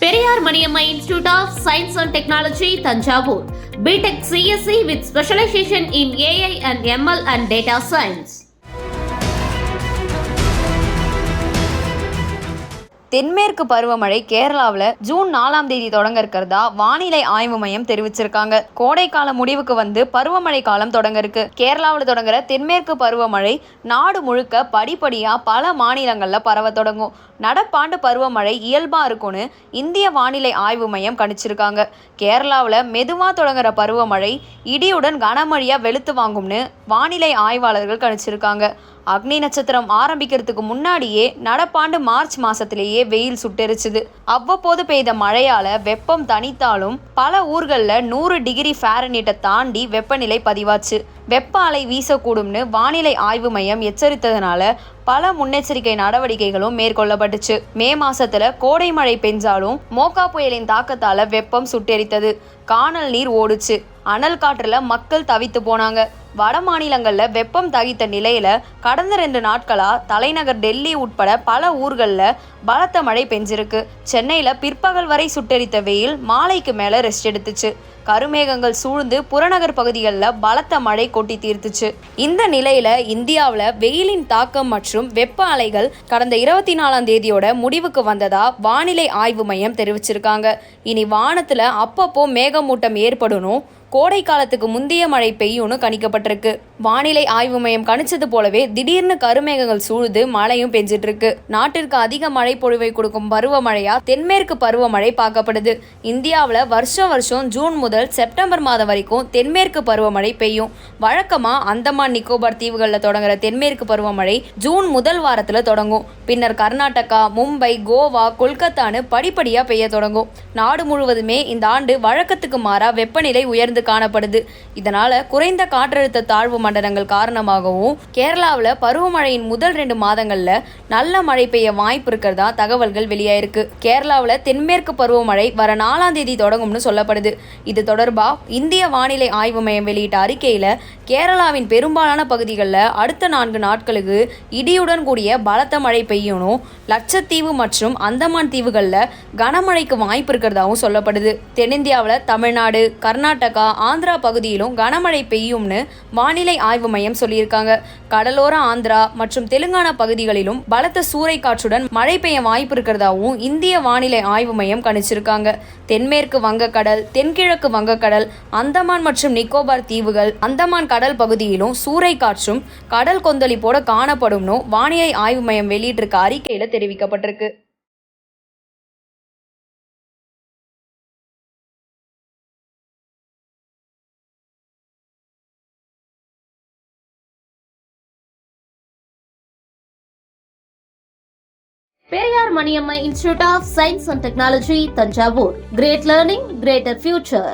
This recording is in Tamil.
Periyar Maniamma Institute of Science and Technology, Thanjavur. BTech CSE with specialization in AI and ML and data science. தென்மேற்கு பருவமழை கேரளாவில் ஜூன் 4ஆம் தேதி தொடங்க இருக்கிறதா வானிலை ஆய்வு மையம் தெரிவிச்சிருக்காங்க. கோடைக்கால முடிவுக்கு வந்து பருவமழை காலம் தொடங்க இருக்கு. கேரளாவில் தொடங்குற தென்மேற்கு பருவமழை நாடு முழுக்க படிப்படியா பல மாநிலங்கள்ல பரவ தொடங்கும். நடப்பாண்டு பருவமழை இயல்பா இருக்கும்னு இந்திய வானிலை ஆய்வு மையம் கணிச்சிருக்காங்க. கேரளாவில் மெதுவா தொடங்குற பருவமழை இடியுடன் கனமழையா வெளுத்து வாங்கும்னு வானிலை ஆய்வாளர்கள் கணிச்சிருக்காங்க. அக்னி நட்சத்திரம் ஆரம்பிக்கிறதுக்கு முன்னாடியே நடப்பாண்டு மார்ச் மாசத்திலேயே வெயில் சுட்டெரிச்சுது. அவ்வப்போது பெய்த மழையால வெப்பம் தணித்தாலும் பல ஊர்களில் 100 டிகிரி ஃபாரன்ஹீட்டை தாண்டி வெப்பநிலை பதிவாச்சு. வெப்ப அலை வீசக்கூடும்னு வானிலை ஆய்வு மையம் எச்சரித்ததுனால பல முன்னெச்சரிக்கை நடவடிக்கைகளும் மேற்கொள்ளப்பட்டுச்சு. மே மாசத்துல கோடை மழை பெஞ்சாலும் மோகா புயலின் தாக்கத்தால வெப்பம் சுட்டெரித்தது. கானல் நீர் ஓடுச்சு. அனல் காற்றுல மக்கள் தவித்து போனாங்க. வட மாநிலங்கள்ல வெப்பம் தகித்த நிலையில கடந்த 2 நாட்களா தலைநகர் டெல்லி உட்பட பல ஊர்கள்ல பலத்த மழை பெஞ்சிருக்கு. சென்னையில பிற்பகல் வரை சுட்டெரித்த வெயில் மாலைக்கு மேல ரெஸ்ட் எடுத்துச்சு. கருமேகங்கள் சூழ்ந்து புறநகர் பகுதிகளில் பலத்த மழை கொட்டி தீர்த்துச்சு. இந்த நிலையில இந்தியாவில் வெயிலின் தாக்கம் மற்றும் வெப்ப அலைகள் கடந்த 24ஆம் தேதியோட முடிவுக்கு வந்ததா வானிலை ஆய்வு மையம் தெரிவிச்சிருக்காங்க. இனி வானத்துல அப்பப்போ மேகமூட்டம் ஏற்படணும், கோடை காலத்துக்கு முந்தைய மழை பெய்யும்னு கணிக்கப்பட்டிருக்கு. வானிலை ஆய்வு மையம் கணிச்சது போலவே திடீர்னு கருமேகங்கள் சூழ்ந்து மழையும் பெஞ்சிட்டு இருக்கு. நாட்டிற்கு அதிக மழை பொழிவை கொடுக்கும் பருவமழையா தென்மேற்கு பருவமழை பார்க்கப்படுது. இந்தியாவில் வருஷம் ஜூன் முதல் செப்டம்பர் மாதம் வரைக்கும் தென்மேற்கு பருவமழை பெய்யும். வழக்கமா அந்தமான் நிக்கோபார் தீவுகளில் தொடங்குற தென்மேற்கு பருவமழை ஜூன் முதல் வாரத்துல தொடங்கும். பின்னர் கர்நாடகா, மும்பை, கோவா, கொல்கத்தான்னு படிப்படியா பெய்ய தொடங்கும். நாடு முழுவதுமே இந்த ஆண்டு வழக்கத்துக்கு மாறா வெப்பநிலை உயர்ந்து காணப்படுது. இதனால குறைந்த காற்றழுத்த தாழ்வு மண்டலங்கள் காரணமாகவும் கேரளாவில் பருவமழையின் முதல் 2 மாதங்கள்ல நல்ல மழை பெய்ய வாய்ப்பு இருக்கிறதா தகவல்கள் வெளியாயிருக்கு. கேரளாவில் தென்மேற்கு பருவமழை வர 4ஆம் தேதி தொடங்கும்னு சொல்லப்படுது. இது தொடர்பா இந்திய வானிலை ஆய்வு மையம் வெளியிட்ட அறிக்கையில கேரளாவின் பெரும்பாலான பகுதிகளில் அடுத்த 4 நாட்களுக்கு இடியுடன் கூடிய பலத்த மழை பெய்யணும், லட்சத்தீவு மற்றும் அந்தமான் தீவுகளில் கனமழைக்கு வாய்ப்பு இருக்கிறதாவும் சொல்லப்படுது. தென்னிந்தியாவில் தமிழ்நாடு, கர்நாடகா, ஆந்திரா பகுதியிலும் கனமழை பெய்யும்னு வானிலை ஆய்வு மையம் சொல்லியிருக்காங்க. கடலோர ஆந்திரா மற்றும் தெலுங்கானா பகுதிகளிலும் பலத்த சூறை காற்றுடன் மழை பெய்ய வாய்ப்பு இருக்கிறதாவும் இந்திய வானிலை ஆய்வு மையம் கணிச்சிருக்காங்க. தென்மேற்கு வங்கக்கடல், தென்கிழக்கு வங்கக்கடல், அந்தமான் மற்றும் நிக்கோபார் தீவுகள், அந்தமான் கடல் பகுதியிலும் சூறை காற்றும் கடல் கொந்தளிப்போட காணப்படும்னு வானிலை ஆய்வு மையம் வெளியிட்டிருக்க அறிக்கையில தெரிவிக்கப்பட்டிருக்கு. Periyar Maniamma Institute of Science and Technology, Thanjavur. Great learning, greater future.